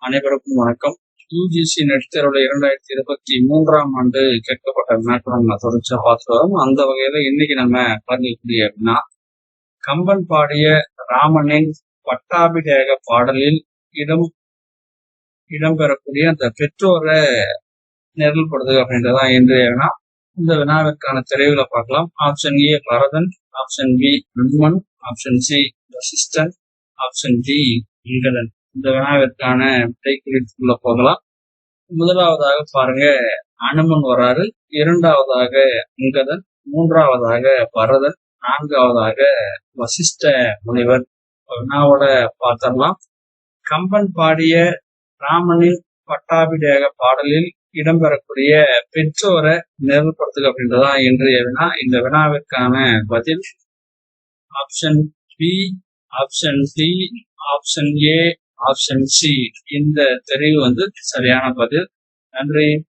அனைவருக்கும் வணக்கம். UGC net தேர்வுல 2023ஆம் ஆண்டு கேட்கப்பட்ட வினாக்கள் நம்ம தொடர்ச்சியா பார்த்துட்டு வரோம். அந்த வகையில இன்னைக்கு நம்ம பார்க்கக்கூடிய அப்படின்னா, கம்பன் பாடிய ராமனின் பட்டாபிஷேக பாடலில் இடம்பெறக்கூடிய அந்த பெற்றோரை நிரல்படுது அப்படின்றதான் இன்றைய வினா. இந்த வினாவிற்கான தெளிவுகளை பார்க்கலாம். Option A Bharathan, option B Brahman, option C Vasishtan, option D இங்கதன். இந்த வினாவிற்கான விடை குறிப்புக்குள்ள போகலாம். முதலாவதாக பாருங்க, அனுமன் வராரு. இரண்டாவதாக இங்கதன், மூன்றாவதாக பரதன், நான்காவதாக வசிஷ்ட முனிவர். வினாவோட பார்த்தரலாம். கம்பன் பாடிய ராமனின் பட்டாபிஷேக பாடலில் இடம்பெறக்கூடிய பெற்றோரை நிரல்படுத்துக அப்படின்றதான் இன்றைய வினா. இந்த வினாவிற்கான பதில் option B, option D, option A, option C. இந்த தெரிவு சரியான பதில். நன்றி.